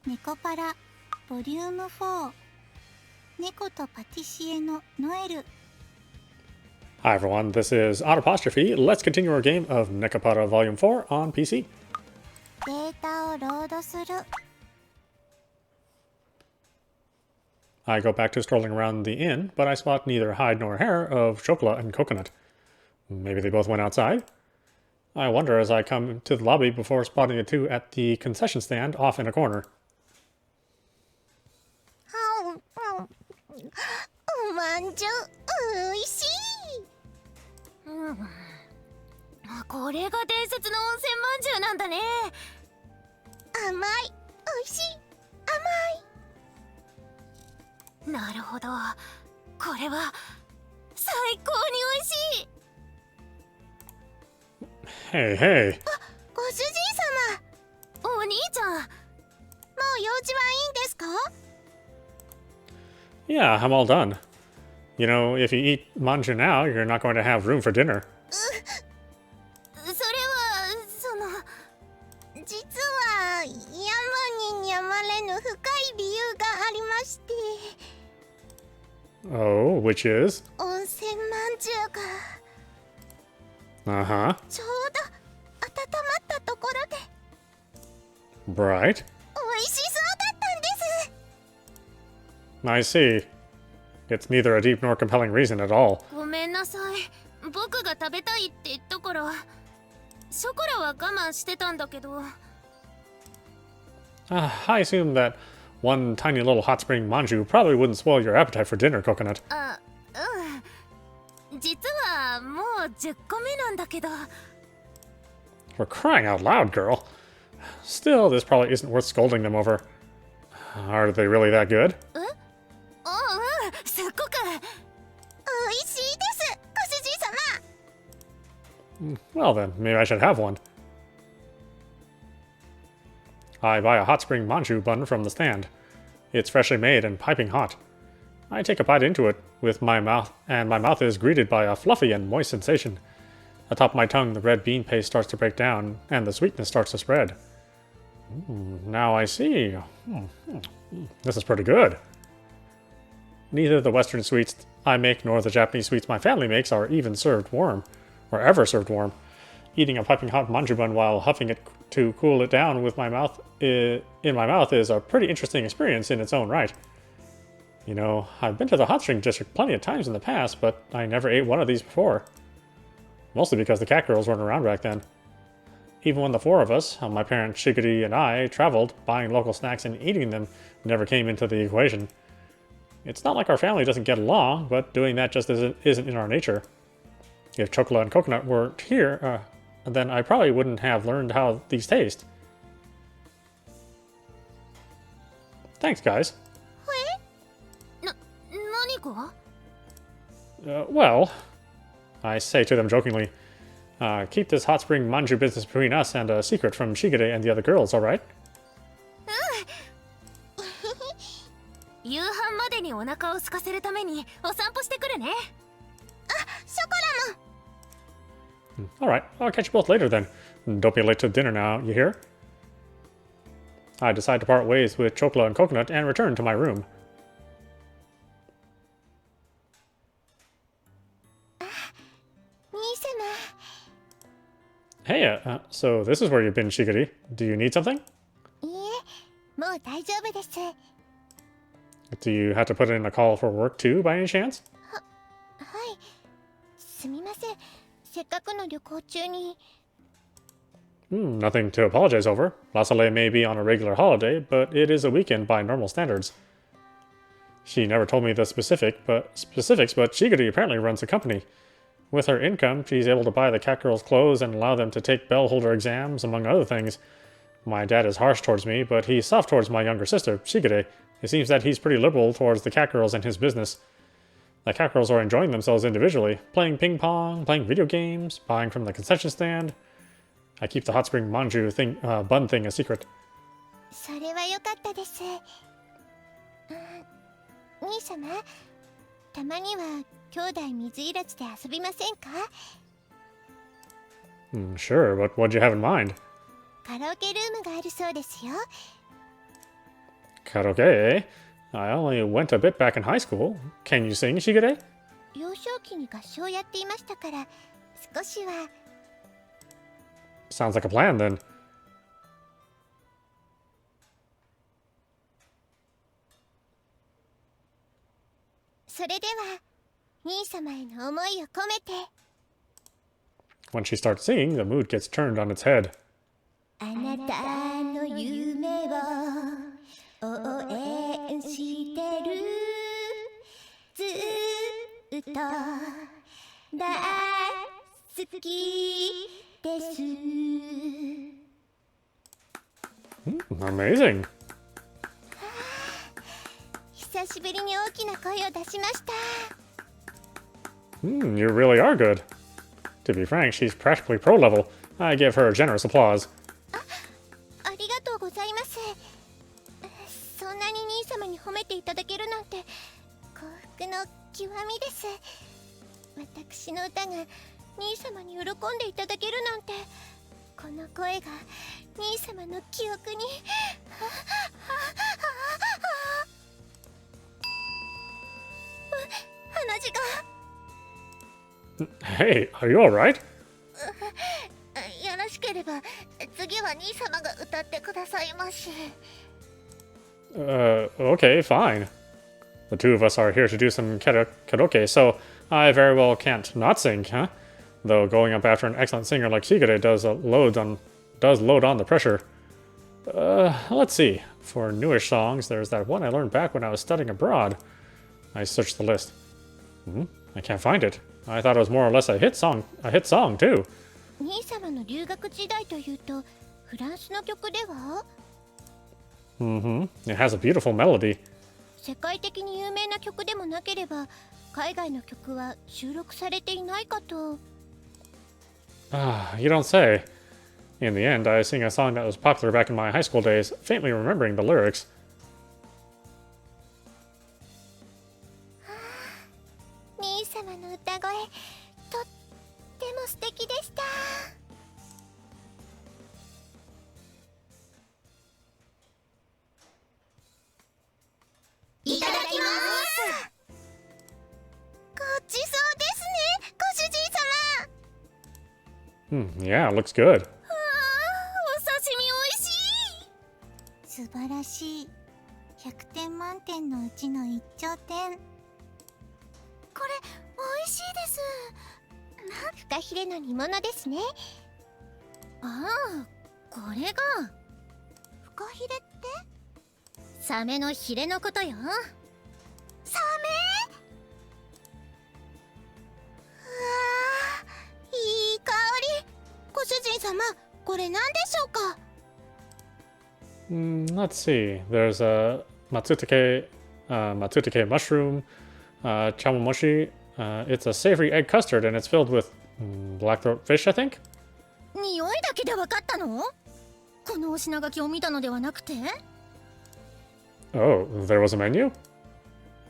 Nekopara Volume 4 猫とパティシエのノエル Hi everyone, this is audapostrophe. Let's continue our game of Nekopara Volume 4 on PC. データをロードする I go back to strolling around the inn, but I spot neither hide nor hair of Chocolate and Coconut. Maybe they both went outside? I wonder as I come to the lobby before spotting the two at the concession stand off in a corner. おまんじゅうおいしい、これが伝説の温泉まんじゅうなんだね。甘いおいしい甘い。なるほど、これは最高においしい。 Hey, hey. ご主人様、お兄ちゃん、もう用事はいいんですか？ Yeah, I'm all done. You know, if you eat manju now, you're not going to have room for dinner. それは実は山にやまれぬ深い理由がありまして。 Oh, which is? 温泉まんじゅうが Uh-huh. ちょうど温まったところで Right. 美味しそうだったんです。 I see. It's neither a deep nor compelling reason at all. ごめんなさい、僕が食べたいって言ったからショコラは我慢してたんだけど。 I assume that one tiny little hot spring manju probably wouldn't spoil your appetite for dinner, Coconut. 実はもう10個目なんだけど。 For crying out loud, girl. Still, this probably isn't worth scolding them over. Are they really that good? すっごく美味しいです、ご主人様。 Well then, maybe I should have one. I buy a hot spring manju bun from the stand. It's freshly made and piping hot. I take a bite into it with my mouth, and my mouth is greeted by a fluffy and moist sensation. Atop my tongue, the red bean paste starts to break down, and the sweetness starts to spread. Now I see. This is pretty good. Neither the Western sweets I make nor the Japanese sweets my family makes are even served warm, or ever served warm. Eating a piping hot manju bun while huffing it to cool it down with my mouth in my mouth is a pretty interesting experience in its own right. You know, I've been to the hot spring district plenty of times in the past, but I never ate one of these before. Mostly because the cat girls weren't around back then. Even when the four of us, my parents Shigiri and I, traveled, buying local snacks and eating them never came into the equation. It's not like our family doesn't get along, but doing that just isn't in our nature. If Chocolate and Coconut weren't here, then I probably wouldn't have learned how these taste. Thanks, guys. 何か Well, I say to them jokingly, keep this hot spring manju business between us and a secret from Shigure and the other girls, alright? 夕飯までにお腹を空かせるためにお散歩してくるね。ショコラも。 Alright, I'll catch you both later then. Don't be late to dinner now, you hear? I decide to part ways with Chocolate and Coconut and return to my room. 兄様。 Hey, so this is where you've been, Shigiri. Do you need something? いいえ、もう大丈夫です。 Do you have to put in a call for work too, by any chance? はい、すみません。せっかくの旅行中に。 Nothing to apologize over. La Soleil may be on a regular holiday, but it is a weekend by normal standards. She never told me the specifics, but Shigiri apparently runs the company. With her income, she's able to buy the cat girls clothes and allow them to take bell holder exams, among other things. My dad is harsh towards me, but he's soft towards my younger sister, Shigure. It seems that he's pretty liberal towards the cat girls and his business. The cat girls are enjoying themselves individually, playing ping pong, playing video games, buying from the concession stand. I keep the hot spring manju bun thing a secret. それは良かったです。兄様、たまには兄弟水入らずで遊びませんか？ Sure, but what'd you have in mind? カラオケルームがあるそうですよ。Karaoke, eh? I only went a bit back in high school. Can you sing, Shigure? 幼少期に合唱をやっていましたから少しは。 Sounds like a plan, then. それでは兄様への思いを込めて。 When she starts singing, the mood gets turned on its head. あなたの夢を応援してるずっと大好きです。 Amazing. 久しぶりに大きな声を出しました。 You really are good. To be frank, she's practically pro level. I give her generous applause. ありがとうございます。そんなに兄様に褒めていただけるなんて幸福の極みです。私の歌が兄様に喜んでいただけるなんて、この声が兄様の記憶に鼻血が。 Hey, are you alright? よろしければ次は兄様が歌ってくださいまし。 Okay, fine. The two of us are here to do some karaoke, so I very well can't not sing, huh? Though going up after an excellent singer like Shigure does load on the pressure. Let's see. For newish songs, there's that one I learned back when I was studying abroad. I searched the list. I can't find it. I thought it was more or less a hit song too. 兄様の留学時代というとフランスの曲では。 It has a beautiful melody. 世界的に有名な曲でもなければ海外の曲は収録されていないかと。 You don't say. In the end, I sing a song that was popular back in my high school days, faintly remembering the lyrics. 兄様の歌声とっても素敵でした。いただきます。ごちそうですね、ご主人様。 Yeah, it looks good. お刺身おいしい。素晴らしい。100点満点のうちの一頂点。これ美味しいです。フカヒレの煮物ですね。ああ、これがフカヒレってサメのヒレのことよ。サメ？うわー、いい香り。ご主人様、これ何でしょうか？ Let's see. There's a matsutake mushroom, chamomoshi. It's a savory egg custard, and it's filled with blackthroat fish, I think. 匂いだけで分かったの？このお品書きを見たのではなくて？ Oh, there was a menu?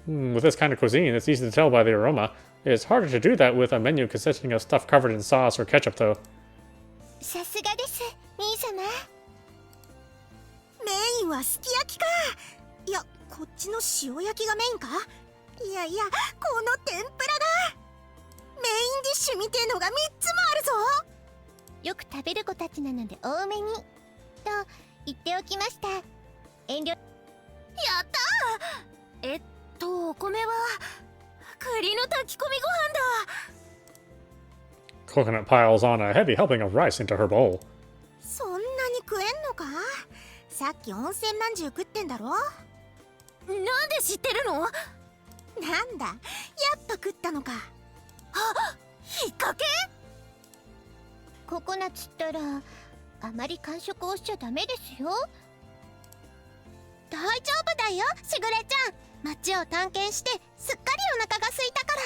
With this kind of cuisine, it's easy to tell by the aroma. It's harder to do that with a menu consisting of stuff covered in sauce or ketchup, though. さすがです、兄様。メインはすき焼きか。いや、こっちの塩焼きがメインか。いやいや、この天ぷらだ。メインディッシュみてえのが3つもあるぞ。よく食べる子たちなので多めにと言っておきました。遠慮。やったー。お米は栗の炊き込みご飯だ。 Coconut piles on a heavy helping of rice into her bowl. そんなに食えんのか。さっき温泉まんじゅう食ってんだろ。なんで知ってるの？なんだ、やっぱ食ったのか。引っ掛け？ココナッツったらあまり完食をしちゃダメですよ。大丈夫だよ、しぐれちゃん。街を探検してすっかりお腹が空いたから。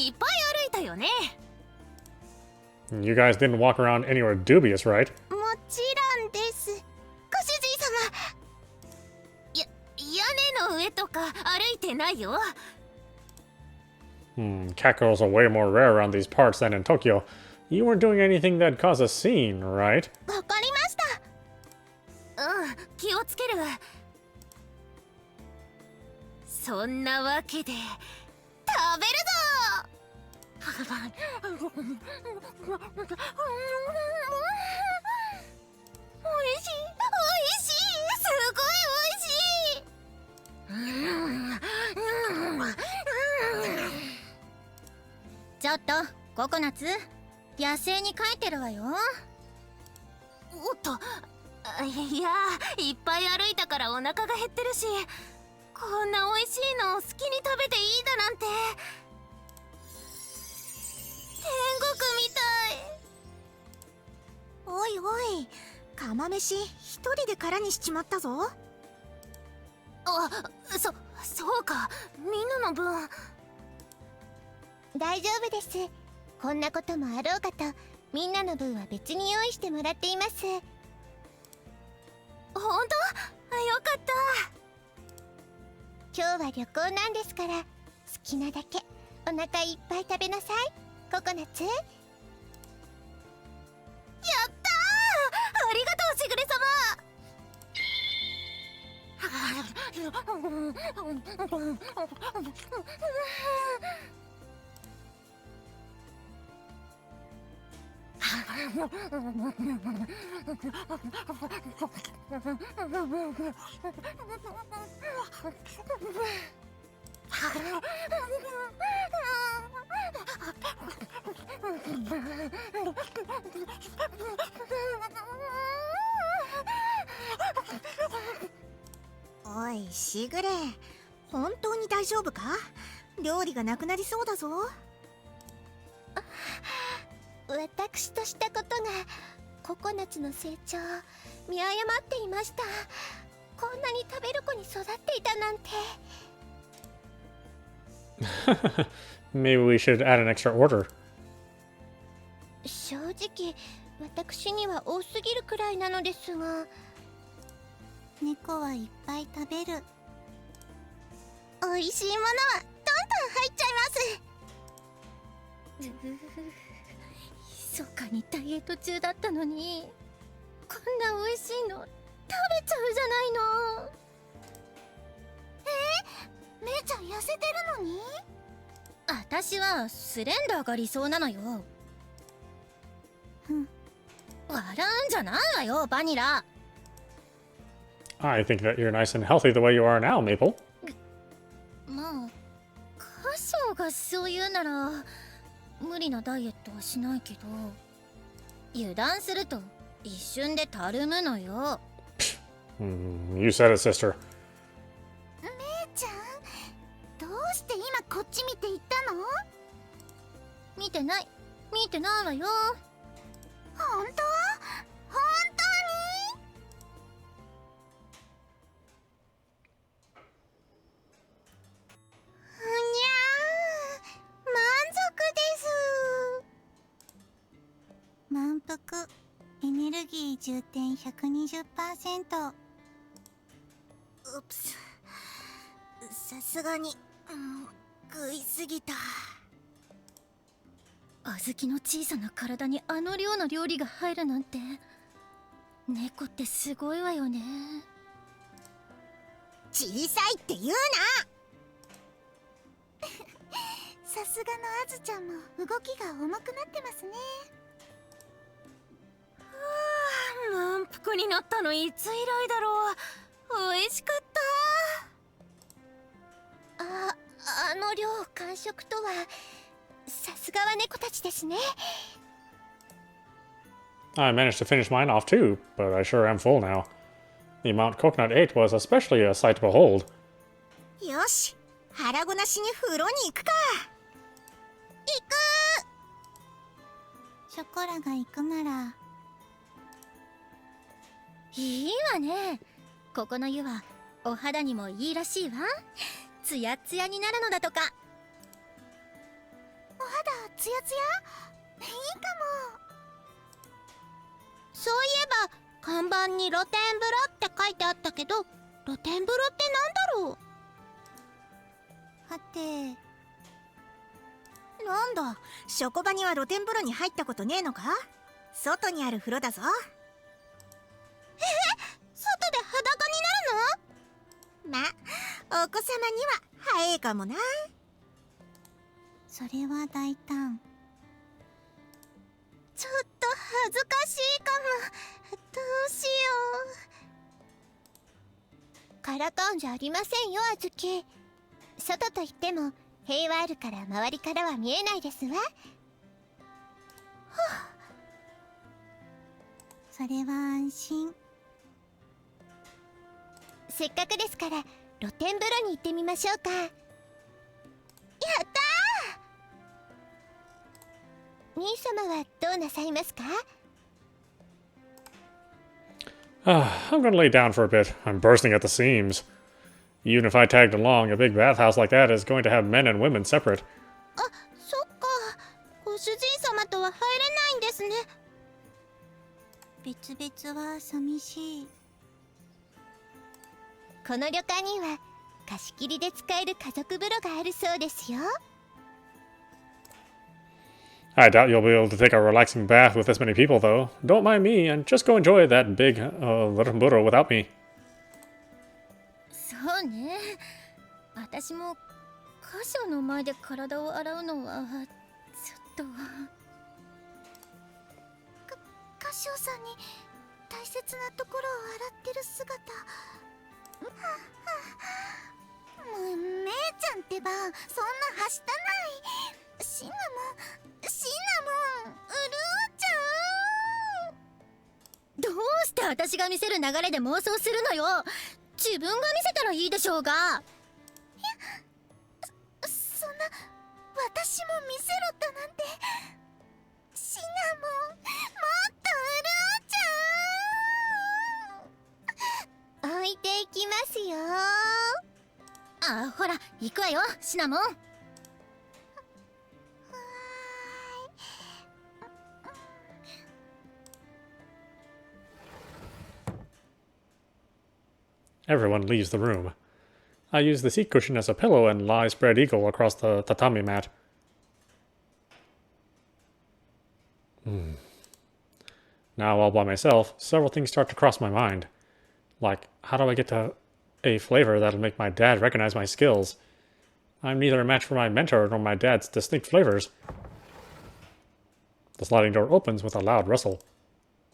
いっぱい歩いたよね。 You guys didn't walk around anywhere dubious, right? もちろんです、ご主人様。屋根の上とか歩いてないよ。Cat girls are way more rare around these parts than in Tokyo. You weren't doing anything that'd cause a scene, right? わかりました。気をつける。そんなわけで食べるぞ。おいしい、おいしい、すごいおいしい。ちょっとココナッツ、野生に帰ってるわよ。おっと、いや、いっぱい歩いたからお腹が減ってるし、こんな美味しいのを好きに食べていいだなんて。天国みたい。おいおい、釜飯一人で空にしちまったぞ。そうか、みんなの分。大丈夫です。こんなこともあろうかと、みんなの分は別に用意してもらっています。本当？よかった。今日は旅行なんですから、好きなだけお腹いっぱい食べなさい、ココナッツ。やったー！ありがとう、しぐれおいしぐれ、本当に大丈夫か？料理がなくなりそうだぞ。私としたことがココナッツの成長を見誤っていました。こんなに食べる子に育っていたなんて。Maybe we should add an extra order. 正直私には多すぎるくらいなのですが。猫はいっぱい食べる。美味しいものはどんどん入っちゃいます。密かにダイエット中だったのに、こんな美味しいの食べちゃうじゃないの。めいちゃん痩せてるのに？私はスレンダーが理想なのよ。笑うんじゃないわよ、バニラ。I think that you're nice and healthy the way you are now, Maple. まあ、カショウがそう言うなら無理なダイエットはしないけど、油断すると一瞬でたるむのよ。You said it, sister. めいちゃん、どうして今こっち見て言ったの？見てないわよ。本当？本当に？にゃー、満足です。満腹、エネルギー充填 120%。うっす、さすがに、食いすぎた。小豆の小さな体にあの量の料理が入るなんて、猫ってすごいわよね。小さいって言うな。さすがのあずちゃんも動きが重くなってますね。満腹になったのいつ以来だろう。美味しかった。あの量を完食とは、さすがは猫たちですね。I managed to finish mine off too, but I sure am full now. The amount Coconut ate was especially a sight to behold. よし、腹ごなしに風呂に行くか。行く。ショコラが行くなら。いいわね。ここの湯はお肌にもいいらしいわ。ツヤツヤになるのだとか。お肌ツヤツヤ？いいかも。そういえば看板に露天風呂って書いてあったけど、露天風呂ってなんだろう。はて、なんだ、職場には露天風呂に入ったことねえのか？外にある風呂だぞ。外お子様には早いかもな。それは大胆。ちょっと恥ずかしいかも。どうしよう。からかうんじゃありませんよ、あずき。外といっても塀はあるから周りからは見えないですわ。それは安心。せっかくですから露天風呂に行ってみましょうか。やったー。兄様はどうなさいますか？ I'm gonna lay down for a bit. I'm bursting at the seams. Even if I tagged along, a big bathhouse like that is going to have men and women separate. あ、そっか。ご主人様とは入れないんですね。別々は寂しい。この旅館には貸し切りで使える家族風呂があるそうですよ。I doubt you'll be able to take a relaxing bath with this many people, though. Don't mind me, and just go enjoy that big little burro without me. そうね。私もカショの前で体を洗うのはちょっと。カシオさんに大切なところを洗ってる姿。もう姉ちゃんってば、そんなはしたない。シナモン、シナモン、どうして私が見せる流れで妄想するのよ。自分が見せたらいいでしょうが。そんな、私も見せろだなんて。シナモン、もっと置いていきますよ。あ、ほら行くわよ、シナモン。Everyone leaves the room. I use the seat cushion as a pillow and lie spread eagle across the tatami mat. Now, all by myself, several things start to cross my mind. Like, how do I get to a flavor that'll make my dad recognize my skills? I'm neither a match for my mentor nor my dad's distinct flavors. The sliding door opens with a loud rustle.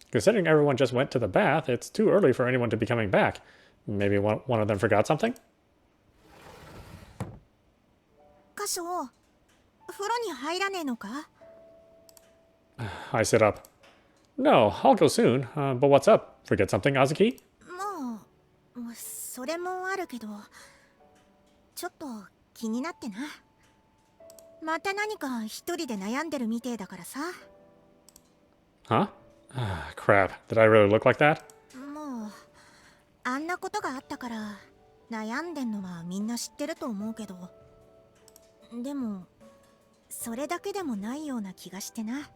Considering everyone just went to the bath, it's too early for anyone to be coming back. Maybe one of them forgot something? カショ、風呂に入らねえのか？ I sit up. No, I'll go soon. But what's up? Forget something, Azuki? まあ、それもあるけど、ちょっと気になってな。また何か一人で悩んでるみてえだからさ。Huh? Crap. Did I really look like that? もう、あんなことがあったから悩んでんのはみんな知ってると思うけど、でもそれだけでもないような気がしてな。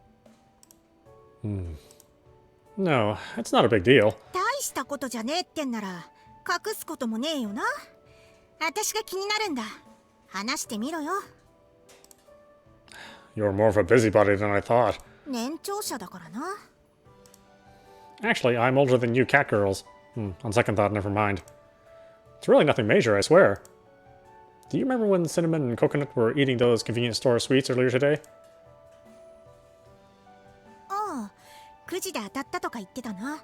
No, it's not a big deal. 大したことじゃねえってんなら隠すこともねえよな。私が気になるんだ。話してみろよ。You're more of a busybody than I thought. 年長者だからな。Actually, I'm older than you cat girls. On second thought, never mind. It's really nothing major, I swear. Do you remember when Cinnamon and Coconut were eating those convenience store sweets earlier today? ああ、くじで当たったとか言ってたな。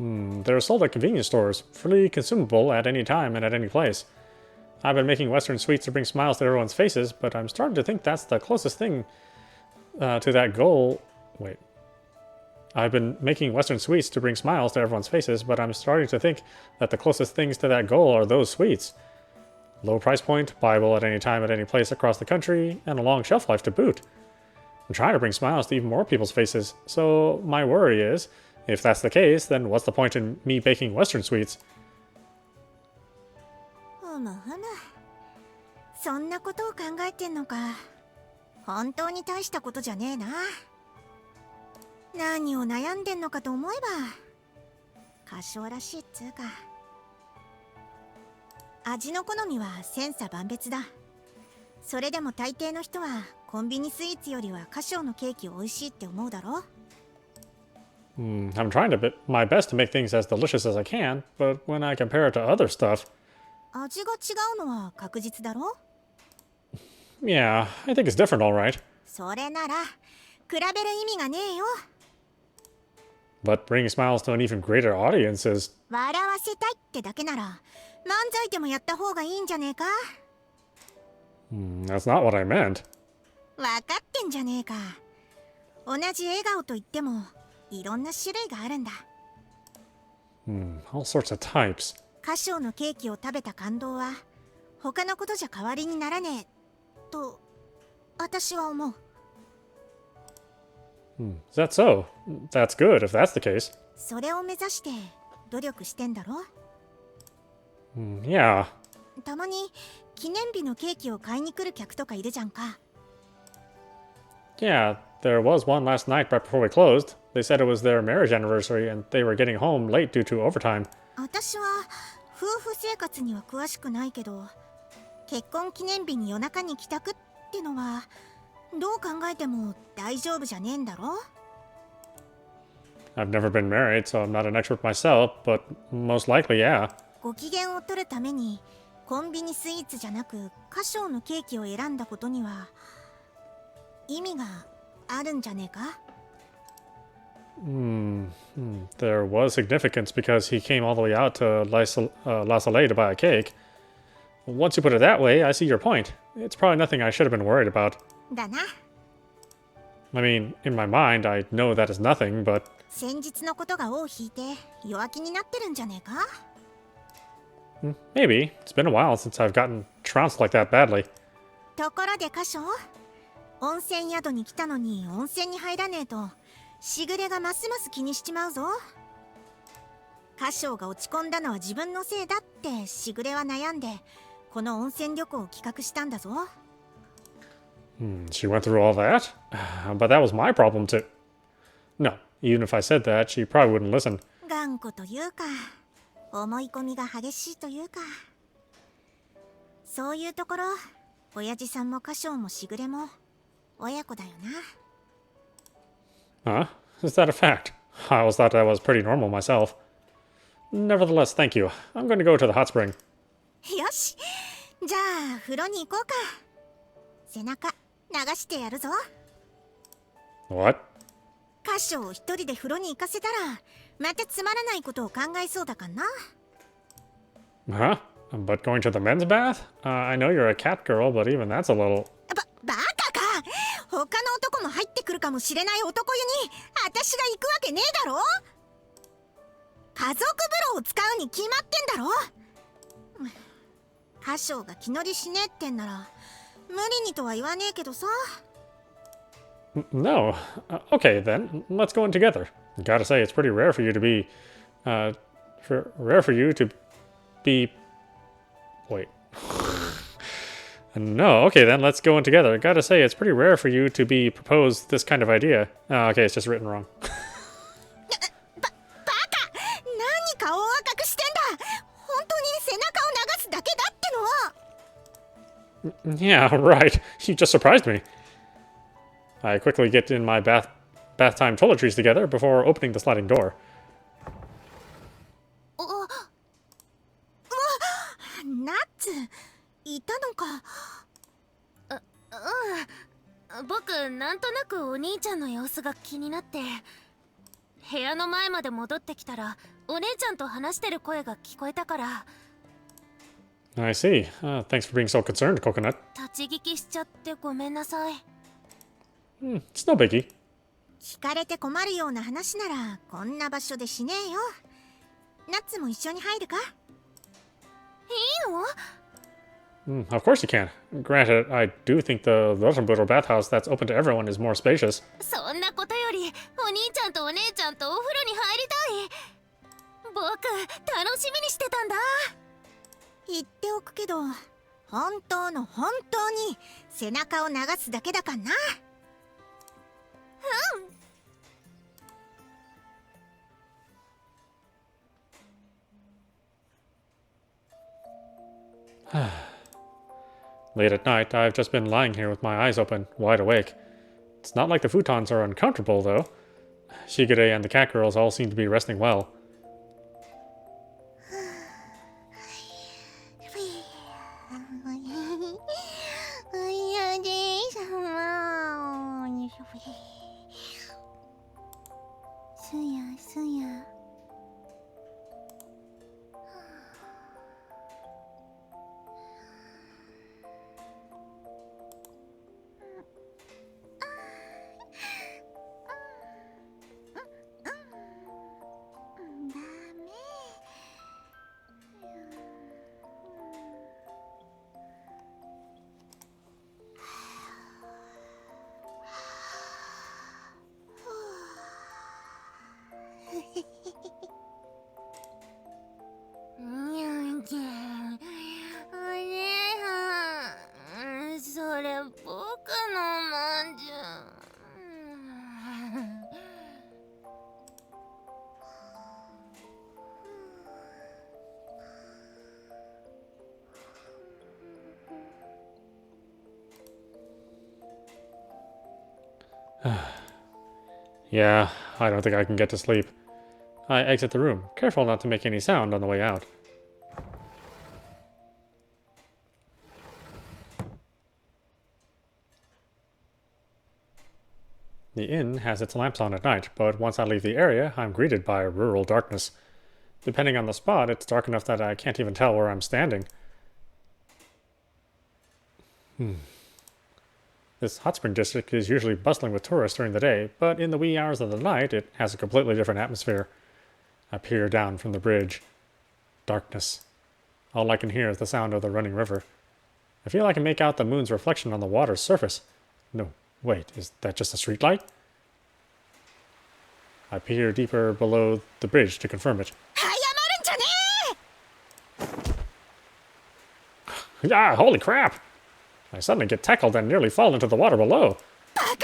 They're sold at convenience stores, freely consumable at any time and at any place. I've been making Western sweets to bring smiles to everyone's faces, but I'm starting to think that's the closest thing to that goal. Wait. I've been making Western sweets to bring smiles to everyone's faces, but I'm starting to think that the closest things to that goal are those sweets. Low price point, buyable at any time at any place across the country, and a long shelf life to boot. I'm trying to bring smiles to even more people's faces, so my worry is, if that's the case, then what's the point in me baking Western sweets? ふむふむ。そんなことを考えてんのか。本当に大したことじゃねえな。何を悩んでんのかと思えば、歌唱らしいっつうか。味の好みは千差万別だ。それでも大抵の人はコンビニスイーツよりは歌唱のケーキ美味しいって思うだろ。I'm trying my best to make things as delicious as I can, but when I compare it to other stuff, 味が違うのは確実だろ？ Yeah, I think it's different, alright. それなら比べる意味がねえよ。 But bringing smiles to an even greater audience is... 笑わせたいってだけなら漫才でもやった方がいいんじゃねえか？ That's not what I meant. 分かってんじゃねえか。同じ笑顔といってもいろんな種類があるんだ。 All sorts of types. カショーのケーキを食べた感動は他のことじゃ代わりにならねえと私は思う。 Is that so? That's good if that's the case. それを目指して努力してんだろ？ Yeah. たまに記念日のケーキを買いに来る客とかいるじゃんか。 Yeah, there was one last night right before we closed. They said it was their marriage anniversary and they were getting home late due to overtime. 私は夫婦生活には詳しくないけど、結婚記念日に夜中に帰宅ってのはどう考えても大丈夫じゃねえんだろ？ I've never been married, so I'm not an expert myself, but most likely, yeah. ご機嫌を取るためにコンビニスイーツじゃなくカショーのケーキを選んだことには意味があるんじゃねえか？ There was significance because he came all the way out to La Soleil to buy a cake. Once you put it that way, I see your point. It's probably nothing I should have been worried about. だな。 I mean, in my mind, I know that is nothing, but... 先日のことが尾を引いて弱気になってるんじゃねえか？ Maybe. It's been a while since I've gotten trounced like that badly. ところでカショー、温泉宿に来たのに温泉に入らねえとしぐれがますます気にしちまうぞ。カショーが落ち込んだのは自分のせいだってしぐれは悩んでこの温泉旅行を企画したんだぞ。 She went through all that? But that was my problem too. No, even if I said that, she probably wouldn't listen. 頑固というか思い込みが激しいというか、そういうところ親父さんもカショーもしぐれも親子だよな。 Huh? Is that a fact? I always thought that was pretty normal myself. Nevertheless, thank you. I'm going to go to the hot spring. よし、じゃあ風呂に行こうか。背中流してやるぞ。 What? カショーを一人で風呂に行かせたらまたつまらないことを考えそうだかな。 Huh? But going to the men's bath? I know you're a cat girl, but even that's a little... バカか。他の男も入ってくるかもしれない男湯に私が行くわけねえだろ。家族風呂を使うに決まってんだろ。カショーが気乗りしねえってんなら無理にとは言わねえけどさ。 No. Okay, then. Let's go in together. Gotta say, it's pretty rare for you to be... rare for you to be... Wait. No, okay then, let's go in together. Gotta say, it's pretty rare for you to be proposed this kind of idea. Okay, it's just written wrong. バカ。何顔を赤くしてんだ。本当に背中を流すだけだっての。 Yeah, right. You just surprised me. I quickly get in my bath time toiletries together before opening the sliding door. ナッツいたのか。僕なんとなくお兄ちゃんの様子が気になって部屋の前まで戻ってきたらお姉ちゃんと話してる声が聞こえたから。 I see. Thanks for being so concerned, Coconut. 立ち聞きしちゃってごめんなさい。 It's no biggie. 聞かれて困るような話ならこんな場所でしねえよ。ナッツも一緒に入るか。いいの？ Of course you can. Granted, I do think the Rosenbutter bathhouse that's open to everyone is more spacious. そんなことよりお兄ちゃんとお姉ちゃんとお風呂に入りたい。僕楽しみにしてたんだ。言っておくけど本当に背中を流すだけだかんな。Late at night, I've just been lying here with my eyes open, wide awake. It's not like the futons are uncomfortable, though. Shigure and the cat girls all seem to be resting well. ふいすや。ダメ。それ僕のまんじゅう。Yeah, I don't think I can get to sleep. I exit the room, careful not to make any sound on the way out. The inn has its lamps on at night, but once I leave the area, I'm greeted by rural darkness. Depending on the spot, it's dark enough that I can't even tell where I'm standing. This hot spring district is usually bustling with tourists during the day, but in the wee hours of the night, it has a completely different atmosphere. I peer down from the bridge. Darkness. All I can hear is the sound of the running river. I feel I can make out the moon's reflection on the water's surface. No, wait, is that just a streetlight? I peer deeper below the bridge to confirm it. 早まるんじゃね Ah, holy crap! I suddenly get tackled and nearly fall into the water below. バカ野郎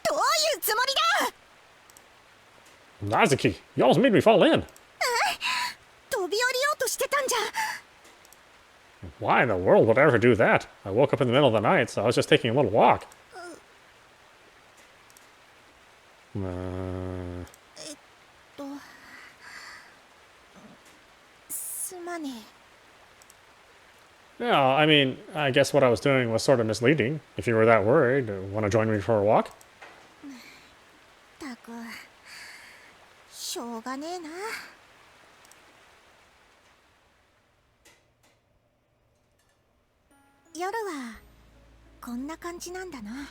どういうつもりだ Nazuki, you almost made me fall in. 飛び降りようとしてたんじゃ Why in the world would I ever do that? I woke up in the middle of the night, so I was just taking a little walk. すまね Yeah, I mean, I guess what I was doing was sort of misleading. If you were that worried, want to join me for a walk? えたくしょうがねえな夜はこんな感じなんだな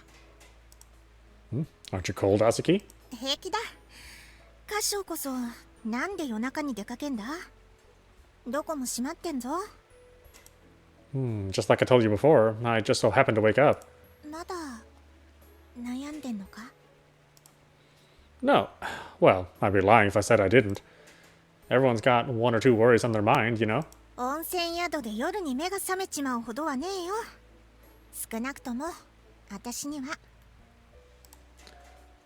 Aren't you cold, Azuki? 平気だカショウこそなんで夜中に出かけんだどこも閉まってんぞ Just like I told you before, I just so happened to wake up. まだ悩んでんのか No. Well, I'd be lying if I said I didn't. Everyone's got one or two worries on their mind, you know? 温泉宿で夜に目が覚めちまうほどはねえよ少なくとも私には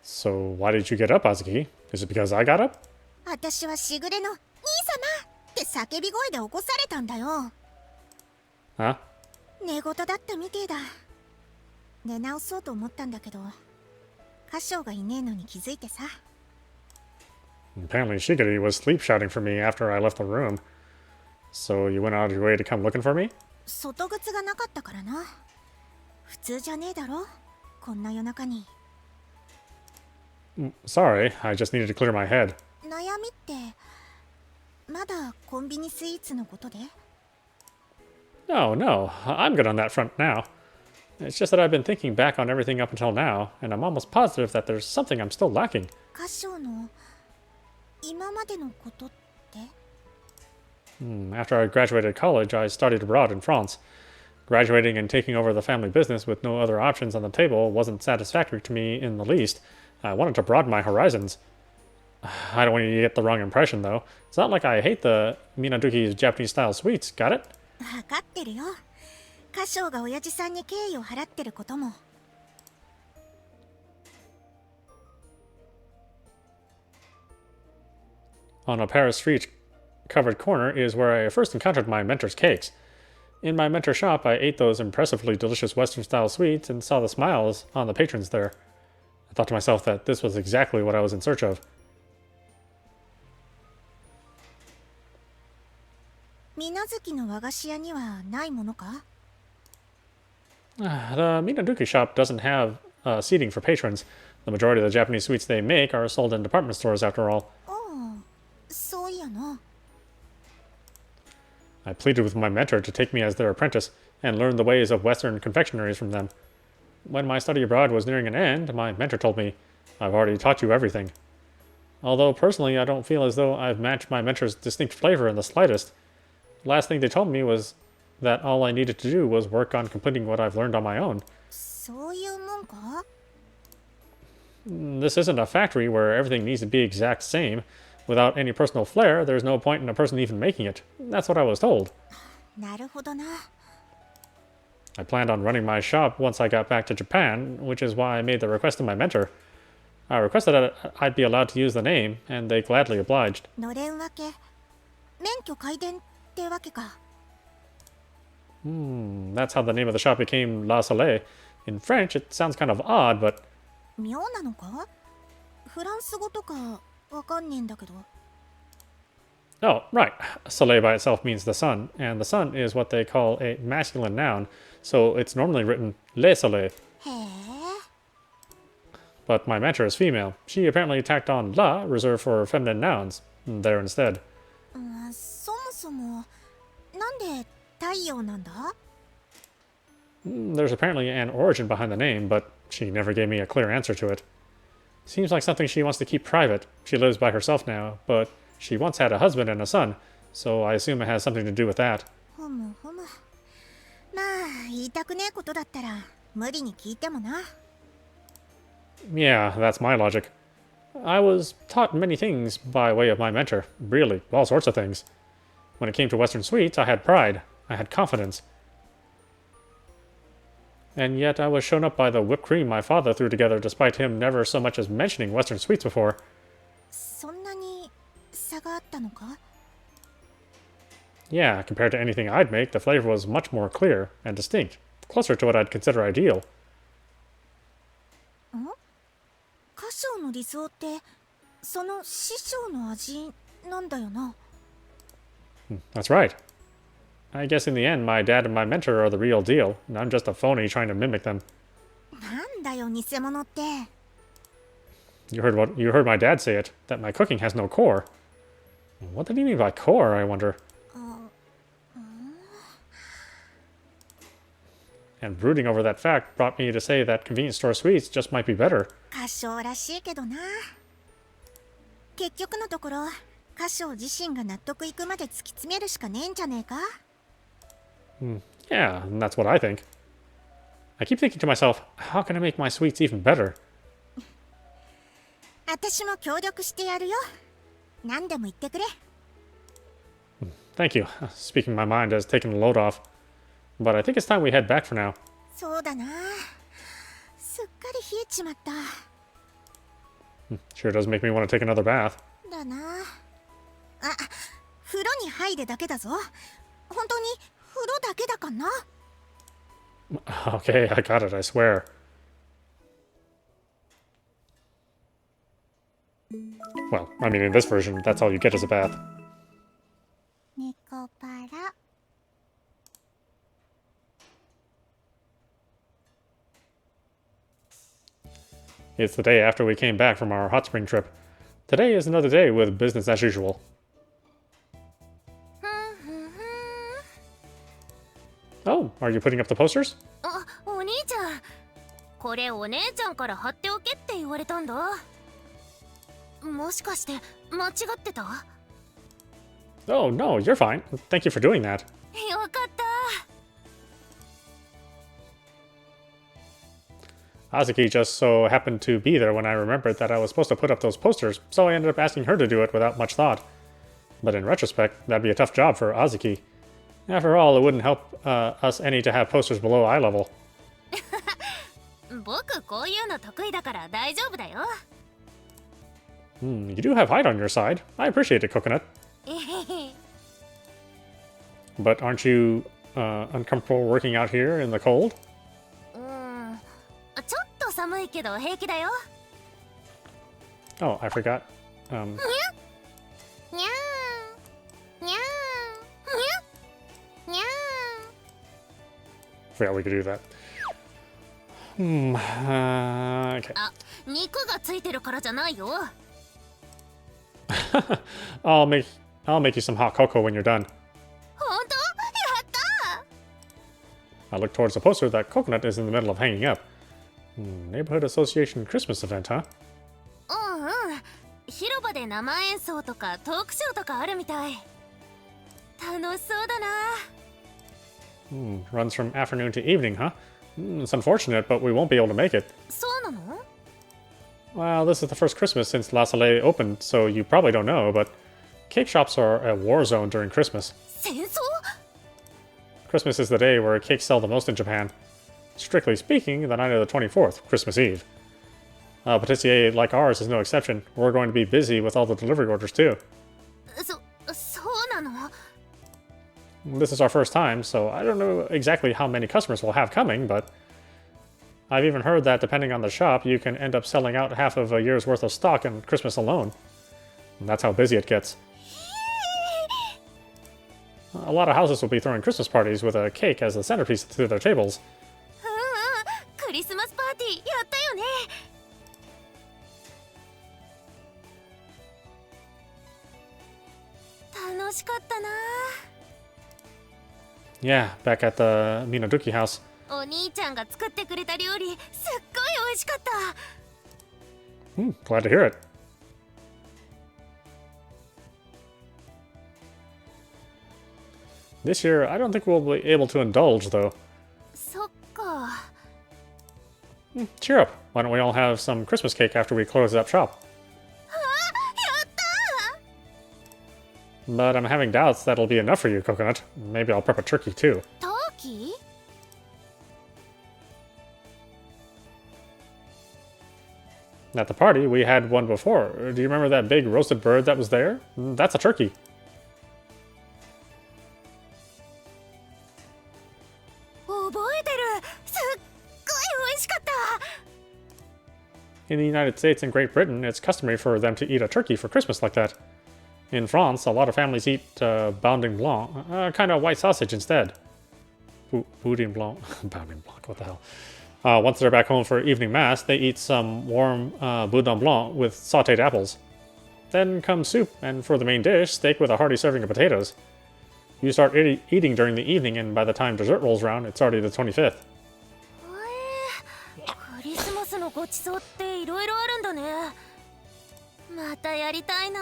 So, why did you get up, Azuki? Is it because I got up? 私はしぐれの「兄様!」って叫び声で起こされたんだよ Huh? 寝言だったみてえだ寝直そうと思ったんだけどカショウがいねえのに気づいてさ Apparently Shigeri was sleep shouting for me after I left the room. So you went out of your way to come looking for me? 外靴がなかったからな普通じゃねえだろこんな夜中に Sorry, I just needed to clear my head. 悩みってまだコンビニスイーツのことで No, I'm good on that front now. It's just that I've been thinking back on everything up until now, and I'm almost positive that there's something I'm still lacking. カショウの今までのことって After I graduated college, I studied abroad in France. Graduating and taking over the family business with no other options on the table wasn't satisfactory to me in the least. I wanted to broaden my horizons. I don't want you to get the wrong impression, though. It's not like I hate the Minaduki's Japanese-style sweets, got it? 分かってるよカショウが親父さんに敬意を払ってることも On a Paris street-covered corner is where I first encountered my mentor's cakes. In my mentor's shop, I ate those impressively delicious Western-style sweets and saw the smiles on the patrons there. I thought to myself that this was exactly what I was in search of. 水無月の和菓子屋にはないものか The Minaduki shop doesn't have seating for patrons. The majority of the Japanese sweets they make are sold in department stores, after all. そういやな。 I pleaded with my mentor to take me as their apprentice and learn the ways of Western confectionaries from them. When my study abroad was nearing an end, my mentor told me, I've already taught you everything. Although personally I don't feel as though I've matched my mentor's distinct flavor in the slightest. The last thing they told me was that all I needed to do was work on completing what I've learned on my own. そういうもんか？ This isn't a factory where everything needs to be exact same. Without any personal flair, there's no point in a person even making it. That's what I was told. なるほどな。 I planned on running my shop once I got back to Japan, which is why I made the request to my mentor. I requested that I'd be allowed to use the name, and they gladly obliged. のれん分け。免許改伝ってわけか。 That's how the name of the shop became La Soleil. In French, it sounds kind of odd, but 妙なのか？フランス語とかわかんねえんだけど。 oh, right. Soleil by itself means the sun, and the sun is what they call a masculine noun, so it's normally written Le Soleil. へえ。 But my mentor is female. She apparently tacked on la, reserved for feminine nouns, there instead. そもそもなんで太陽なんだ？ There's apparently an origin behind the name, but she never gave me a clear answer to it. Seems like something she wants to keep private. She lives by herself now, but she once had a husband and a son, so I assume it has something to do with that. ふむふむ。まあ言いたくねえことだったら無理に聞いてもな。 Yeah, that's my logic. I was taught many things by way of my mentor. Really, all sorts of things. When it came to Western sweets, I had pride. I had confidence. And yet I was shown up by the whipped cream my father threw together despite him never so much as mentioning Western sweets before. そんなに差があったのか？ Yeah, compared to anything I'd make, the flavor was much more clear and distinct, closer to what I'd consider ideal. カショーの理想ってその師匠の味なんだよな。 That's right. I guess in the end, my dad and my mentor are the real deal, and I'm just a phony trying to mimic them. なんだよ偽物って。 You heard my dad say it, that my cooking has no core. What did he mean by core, I wonder? And brooding over that fact brought me to say that convenience store sweets just might be better. カショーらしいけどな。結局のところカショー自身が納得いくまで突き詰めるしかねえんじゃねえか？ Yeah, and that's what I think. I keep thinking to myself, how can I make my sweets even better? 私も協力してやるよ。何でも言ってくれ。 Thank you. Speaking my mind has taken a load off. But I think it's time we head back for now. そうだな。すっかり冷えちまった。 Sure does make me want to take another bath. だな。あ、風呂に入るだけだぞ。本当に風呂だけだかな。 Okay, I got it, I swear. Well, I mean, in this version, that's all you get is a bath. ネコパラ。 It's the day after we came back from our hot spring trip. Today is another day with business as usual. Oh, are you putting up the posters? あ、お兄ちゃん。これお姉ちゃんから貼っておけって言われたんだ。もしかして間違ってた？ Oh, no, you're fine. Thank you for doing that. よかった。 Azuki just so happened to be there when I remembered that I was supposed to put up those posters, so I ended up asking her to do it without much thought. But in retrospect, that'd be a tough job for Azuki. After all, it wouldn't help us any to have posters below eye level. 僕こういうの得意だから大丈夫だよ。 You do have height on your side. I appreciate it, Coconut. But aren't you uncomfortable working out here in the cold? ちょっと寒いけど平気だよ。 Oh, I forgot. にゃーにゃーにゃーにゃーにゃ Forgot we could do that. Okay. あ、肉がついてるからじゃないよ。I'll make you some hot cocoa when you're done. 本当？やった I look towards the poster that Coconut is in the middle of hanging up. Neighborhood Association Christmas event, huh? うんうん。広場で生演奏とかトークショーとかあるみたい。楽しそうだな。Runs from afternoon to evening, huh? It's unfortunate, but we won't be able to make it. そうなの？ Well, this is the first Christmas since La Soleil opened, so you probably don't know, but cake shops are a war zone during Christmas. 戦争？ Christmas is the day where cakes sell the most in Japan. Strictly speaking, the night of the 24th, Christmas Eve. A patisserie like ours is no exception. We're going to be busy with all the delivery orders too. そうなの？ This is our first time, so I don't know exactly how many customers we'll have coming, but I've even heard that depending on the shop, you can end up selling out half of a year's worth of stock in Christmas alone. And that's how busy it gets. A lot of houses will be throwing Christmas parties with a cake as the centerpiece to their tables. うんうん。クリスマスパーティーやったよね。楽しかったな。 Yeah, back at the Minaduki house. お兄ちゃんが作ってくれた料理すっごい美味しかった。 Glad to hear it. This year, I don't think we'll be able to indulge, though. そっか。 Cheer up. Why don't we all have some Christmas cake after we close up shop? やったー。 But I'm having doubts that'll be enough for you, Coconut. Maybe I'll prep a turkey, too. ターキー？ At the party, we had one before. Do you remember that big roasted bird that was there? That's a turkey. 覚えてる。すっごい美味しかった。 In the United States and Great Britain, it's customary for them to eat a turkey for Christmas like that. In France, a lot of families eat boudin blanc, kind of white sausage instead. Boudin blanc? Boudin blanc, what the hell? Once they're back home for evening mass, they eat some warm boudin blanc with sauteed apples. Then comes soup, and for the main dish, steak with a hearty serving of potatoes. You start eating during the evening, and by the time dessert rolls around, it's already the 25th. クリスマスのごちそうっていろいろあるんだね。またやりたいな。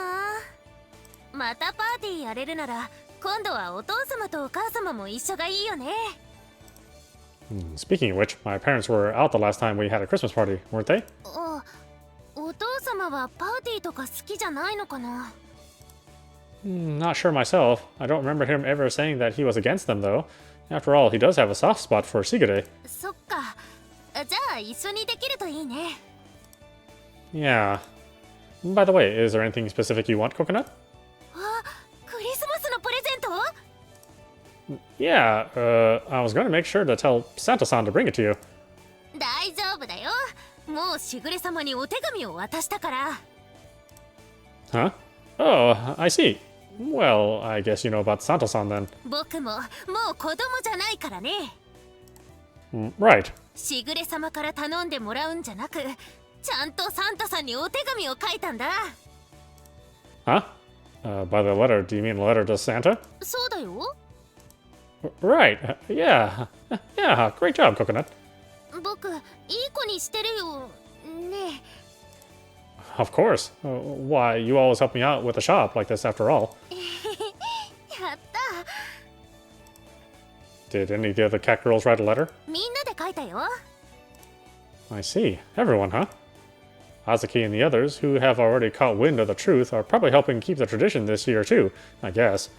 またパーティーやれるなら今度はお父様とお母様も一緒がいいよね。 Speaking of which, my parents were out the last time we had a Christmas party, weren't they? あ、お父様はパーティーとか好きじゃないのかな。 Not sure myself. I don't remember him ever saying that he was against them, though. After all, he does have a soft spot for Sigure. そっか。じゃあ一緒にできるといいね。 Yeah. By the way, is there anything specific you want, Coconut? あ、クリスマスのプレゼント？ Yeah, I was going to make sure to tell Santa-san to bring it to you. 大丈夫だよ。もうしぐれ様にお手紙を渡したから。 Huh? Oh, I see. Well, I guess you know about Santa-san then. 僕ももう子供じゃないからね。 Right. しぐれ様から頼んでもらうんじゃなく、ちゃんとサンタさんにお手紙を書いたんだ。 Huh? By the letter, do you mean a letter to Santa? そうだよ。 Right. Yeah. Yeah, great job, Coconut. 僕、いい子にしてるよ。ね Of course. Why, you always help me out with the shop like this after all. え。やった。 Did any of the other cat girls write a letter? みんなで書いたよ。 I see. Everyone, huh? Azuki and the others, who have already caught wind of the truth, are probably helping keep the tradition this year too, I guess.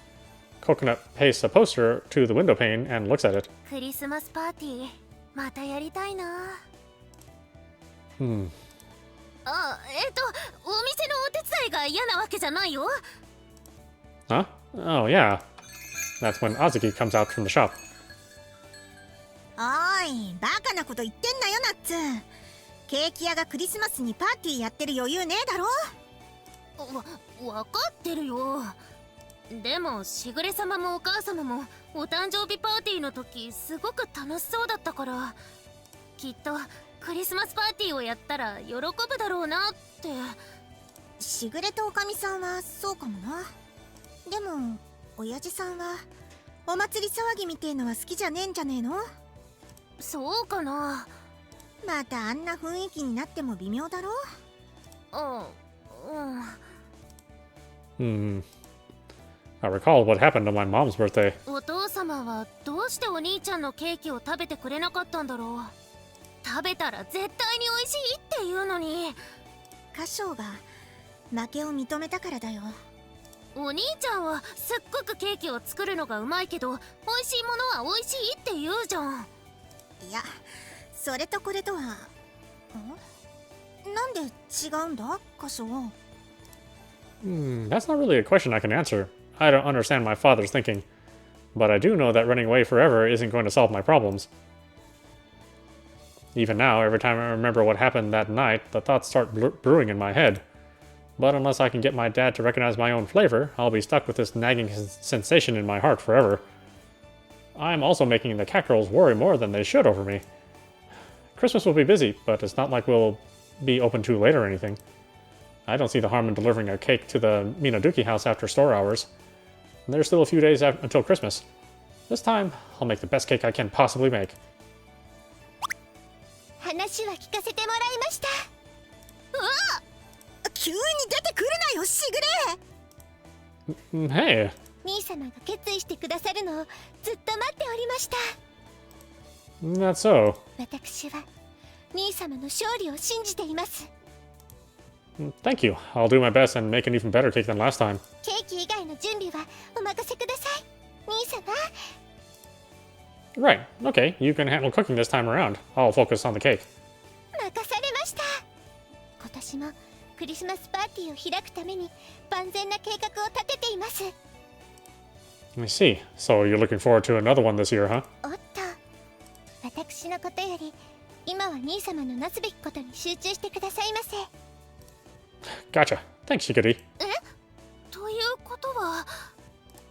Coconut pastes a poster to the window pane and looks at it. クリスマスパーティー、またやりたいな。あ、お店のお手伝いが嫌なわけじゃないよ。 Huh? Oh, yeah. That's when Azuki comes out from the shop. おい、バカなこと言ってんなよ、ナッツ。ケーキ屋がクリスマスにパーティーやってる余裕ねえだろ。わかってるよ。でもしぐれ様もお母様もお誕生日パーティーの時すごく楽しそうだったから、きっとクリスマスパーティーをやったら喜ぶだろうなって。しぐれとおかみさんはそうかもな。でも親父さんはお祭り騒ぎみてえのは好きじゃねえんじゃねえの？そうかな。またあんな雰囲気になっても微妙だろ。I recall what happened on my mom's birthday. お父様はどうしてお兄ちゃんのケーキを食べてくれなかったんだろう。食べたら絶対に美味しいって言うのに。カショウが負けを認めたからだよ。お兄ちゃんはすっごくケーキを作るのがうまいけど、美味しいものは美味しいって言うじゃん。いや、それとこれとは。なんで違うんだ、カショウ？ That's not really a question I can answer. I don't understand my father's thinking. But I do know that running away forever isn't going to solve my problems. Even now, every time I remember what happened that night, the thoughts start brewing in my head. But unless I can get my dad to recognize my own flavor, I'll be stuck with this nagging sensation in my heart forever. I'm also making the cat girls worry more than they should over me. Christmas will be busy, but it's not like we'll be open too late or anything. I don't see the harm in delivering a cake to the Minaduki house after store hours. There's still a few days until Christmas. This time, I'll make the best cake I can possibly make. 話は聞かせてもらいました。急に出てくるなよ、しぐれ。 Hey. 兄様が決意してくださるのをずっと待っておりました。 That's so. 私は兄様の勝利を信じています。 Thank you. I'll do my best and make an even better cake than last time. ケーキ以外の準備はお任せください。兄様。 Right. Okay, you can handle cooking this time around. I'll focus on the cake. 任されました。今年もクリスマスパーティーを開くために万全な計画を立てています。 I see. So you're looking forward to another one this year, huh? おっと、私のことより今は兄様のなすべきことに集中してくださいませ。 Gotcha. Thanks, Shiguri. ということは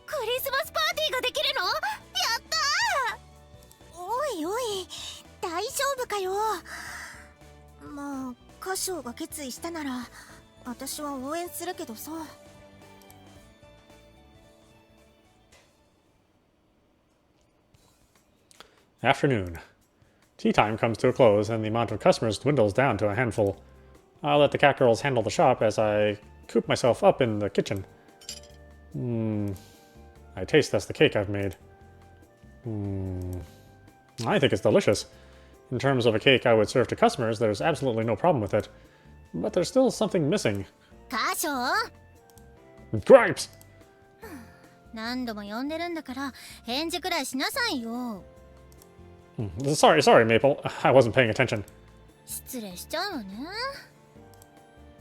クリスマスパーティーができるの？やったー！おいおい、大丈夫かよ。まあカショウが決意したなら私は応援するけどさ。 Afternoon. Tea time comes to a close and the amount of customers dwindles down to a handful. I'll let the cat girls handle the shop as I coop myself up in the kitchen. I taste test the cake I've made. I think it's delicious. In terms of a cake I would serve to customers, there's absolutely no problem with it. But there's still something missing. カショウ、 Gripes! 何度も呼んでるんだから返事くらいしなさいよ。 Sorry, Maple. I wasn't paying attention. 失礼しちゃうのね。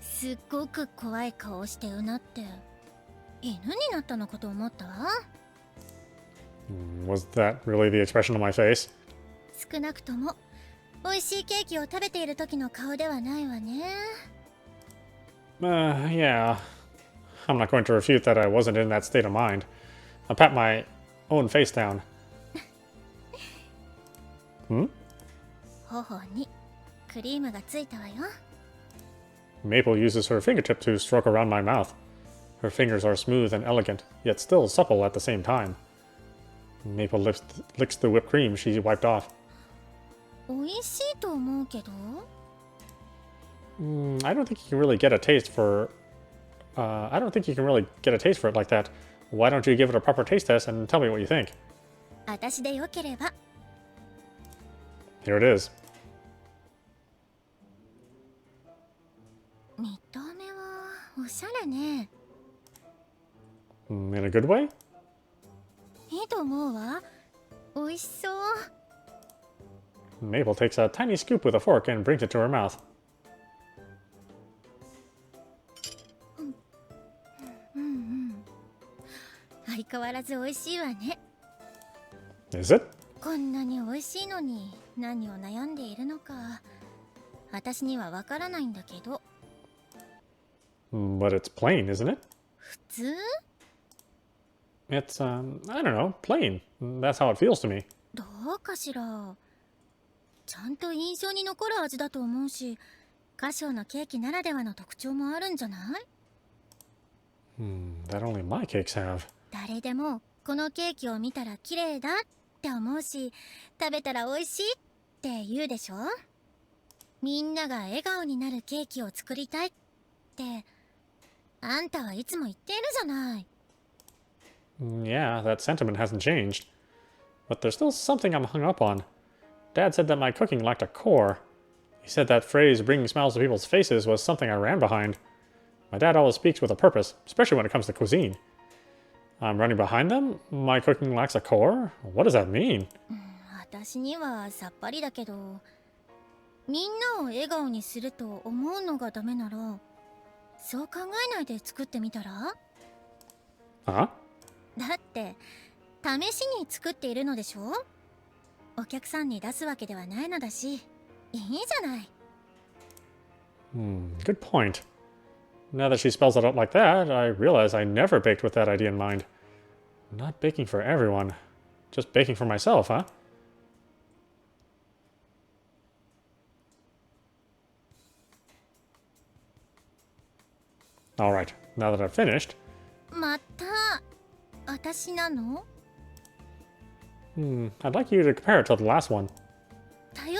すっごく怖い顔してうなって犬になったのかと思ったわ。 Was that really the expression on my face? 少なくとも美味しいケーキを食べている時の顔ではないわね。 Yeah. I'm not going to refute that I wasn't in that state of mind. I pat my own face down. 頬にクリームがついたわよ。 Maple uses her fingertip to stroke around my mouth. Her fingers are smooth and elegant, yet still supple at the same time. Maple licks the whipped cream she wiped off. 美味しいと思うけど。 I don't think you can really get a taste for... I don't think you can really get a taste for it like that. Why don't you give it a proper taste test and tell me what you think? 私でよければ。 Here it is. 見た目はおしゃれね。 In a good way? いいと思うわ。美味しそう。 Maple takes a tiny scoop with a fork and brings it to her mouth. 相変わらず美味しいわね。 Is it? こんなに美味しいのに何を悩んでいるのか私にはわからないんだけど。 But it's plain, isn't it? 普通？ It's, I don't know, plain. That's how it feels to me. どうかしら。ちゃんと印象に残る味だと思うし、カショウのケーキならではの特徴もあるんじゃない？ That only my cakes have. 誰でもこのケーキを見たら綺麗だって思うし、食べたら美味しいって言うでしょ。みんなが笑顔になるケーキを作りたいってあんたはいつも言っているじゃない。Yeah, that sentiment hasn't changed. But there's still something I'm hung up on. Dad said that my cooking lacked a core. He said that phrase, bringing smiles to people's faces, was something I ran behind. My dad always speaks with a purpose, especially when it comes to cuisine. I'm running behind them? My cooking lacks a core? What does that mean? 私にはさっぱりだけど、みんなを笑顔にすると思うのがダメなら、そう考えないで作ってみたら？ Huh? だって試しに作っているのでしょ。お客さんに出すわけではないのだし、いいじゃない。Good point. Now that she spells it out like that, I realize I never baked with that idea in mind. Not baking for everyone. Just baking for myself, huh? Alright, now that I've finished... また私なの？ I'd like you to compare it to the last one. 頼られ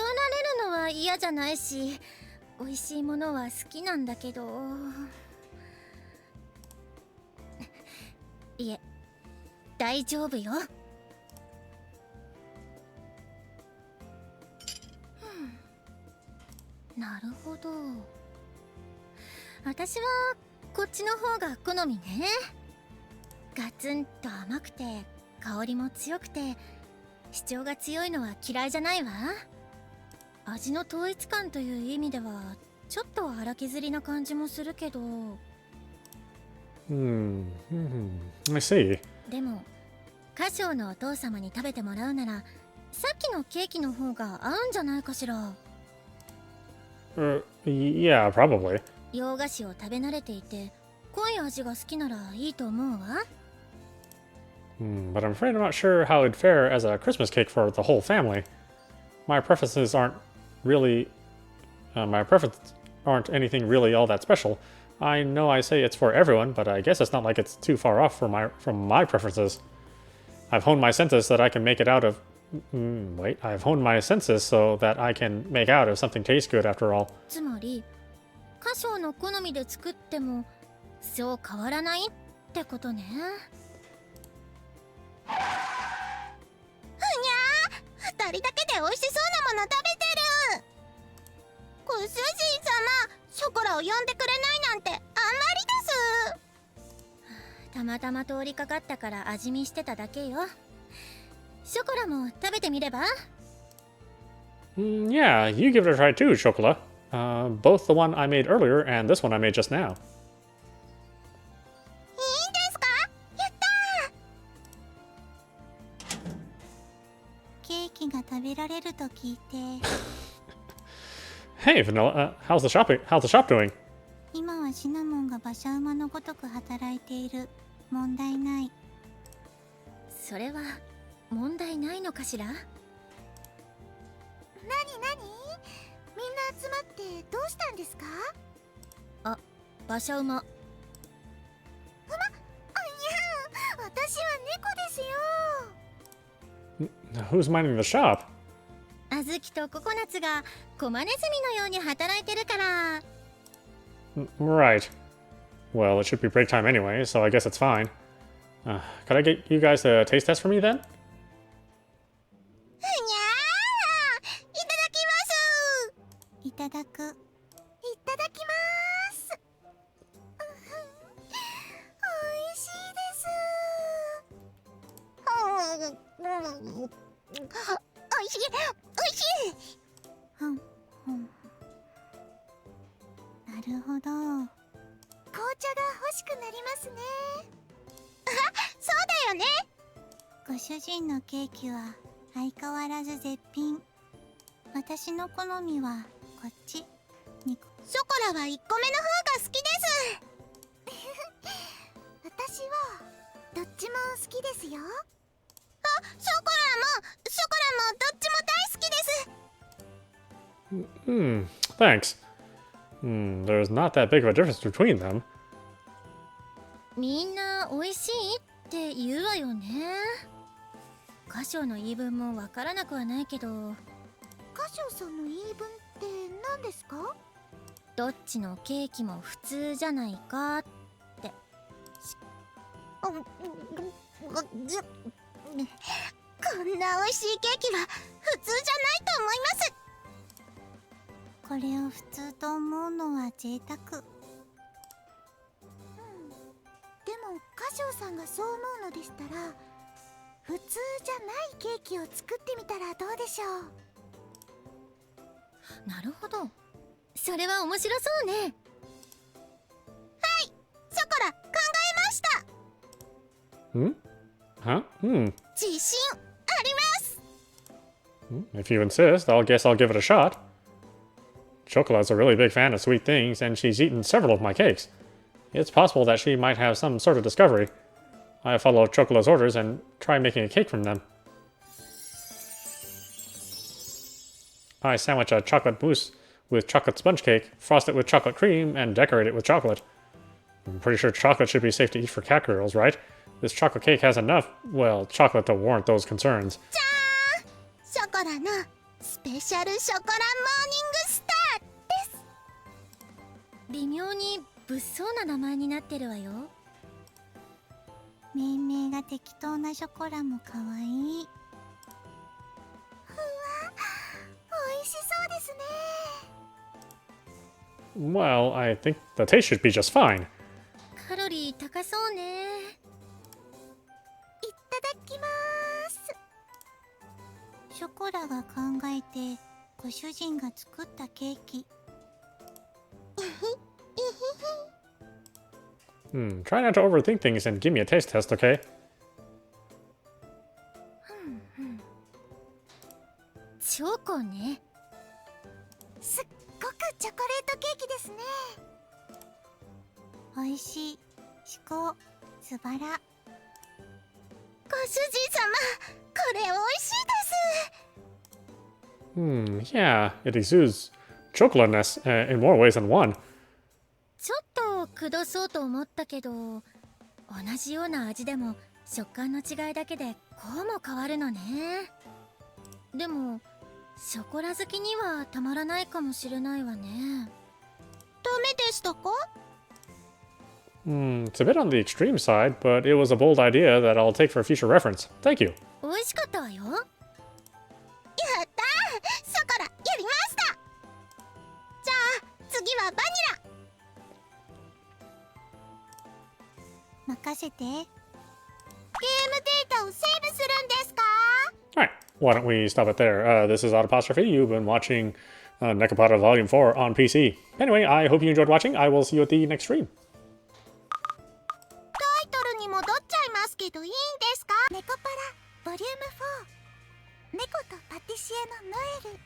るのは嫌じゃないし、美味しいものは好きなんだけど。いえ、大丈夫よ。なるほど。私はこっちの方が好みね。ガツンと甘くて香りも強くて主張が強いのは嫌いじゃないわ。味の統一感という意味ではちょっと荒削りな感じもするけど。I see. でもカショーのお父様に食べてもらうならさっきのケーキの方が合うんじゃないかしら。Yeah, probably. 洋菓子を食べ慣れていて濃い味が好きならいいと思うわ。But I'm afraid I'm not sure how it'd fare as a Christmas cake for the whole family. My preferences aren't really... my preferences aren't anything really all that special. I know I say it's for everyone, but I guess it's not like it's too far off from my preferences. I've honed my senses that I can make it out of... I've honed my senses so that I can make out if something tastes good after all. つまりカショーの好みで作ってもそう変わらないってことね。ふにゃー、2人だけで美味しそうなもの食べてる。ご主人様、ショコラを呼んでくれないなんてあんまりです。たまたま通りかかったから味見してただけよ。ショコラも食べてみれば？ Yeah, you give it a try too, Chocola. Both the one I made earlier and this one I made just now. いいんですか？やったー。ケーキが食べられると聞いて、 Hey, Vanilla, how's the shop doing? 今はシナモンが馬車馬のごとく働いている。問題ない。それは問題ないのかしら？なにみんな集まってどうしたんですか？あ、馬車馬。あ、いや、私は猫ですよ。 Who's minding the shop? あずきとココナツがコマネズミのように働いてるから。Right. Well, it should be break time anyway, so I guess it's fine. Could I get you guys to taste test for me then? ふにゃー、いただきます。いただく。いただきます。おいしいです。おいしい、おいしい。なるほど。紅茶が欲しくなりますね。そうだよね。ご主人のケーキは相変わらず絶品。私の好みはこっち。ショコラは1個目の方が好きです。私はどっちも好きですよ。あ、ショコラもどっちも大好きです。Thanks. There's not that big of a difference between them. みんな美味しいって言うわよね。カショウの言い分もわからなくはないけど、カショウさんの言い分って何ですか？どっちのケーキも普通じゃないかって。こんな美味しいケーキは普通じゃないと思います。これを普通と思うのは贅沢。でもカショウさんがそう思うのでしたら、普通じゃないケーキを作ってみたらどうでしょう？なるほど、それは面白そうね。ショコラ考えました。 Huh? Hmm. 自信あります。 If you insist, guess I'll give it a shot. Chocolate's a really big fan of sweet things, and she's eaten several of my cakes. It's possible that she might have some sort of discovery. I follow Chocolate's orders and try making a cake from them. I sandwich a chocolate mousse with chocolate sponge cake, frost it with chocolate cream, and decorate it with chocolate. I'm pretty sure chocolate should be safe to eat for cat girls, right? This chocolate cake has enough, well, chocolate to warrant those concerns. ショコラのスペシャルショコラモーニングスターです。微妙に物騒な名前になってるわよ。命名が適当なショコラも可愛い。ふわ、美味しそうですね。 Well, I think the taste should be just fine. カロリー高そうね。いただきます。ショコラが考えてご主人が作ったケーキ。Try not to overthink things and give me a taste test, okay? チョコね。すっごくチョコレートケーキですね。美味しい。至高。素晴ら。ご主人様、これ美味しいです。 Yeah, it exudes chocolateness in more ways than one. ちょっとくどそうと思ったけど、同じような味でも食感の違いだけでこうも変わるのね。でもショコラ好きにはたまらないかもしれないわね。ダメでしたか？ It's a bit on the extreme side, but it was a bold idea that I'll take for future reference. Thank you. 美味しかったわよ。やったー、ショコラやりました。じゃあ次はバニラ。任せて。ゲームデータをセーブするんですか？ Alright, why don't we stop it there? This is audapostrophe. You've been watching Nekopara Volume 4 on PC. Anyway, I hope you enjoyed watching. I will see you at the next stream. タイトルに戻っちゃいますけどいいんですか？ネコパラボリューム4、猫とパティシエのノエル。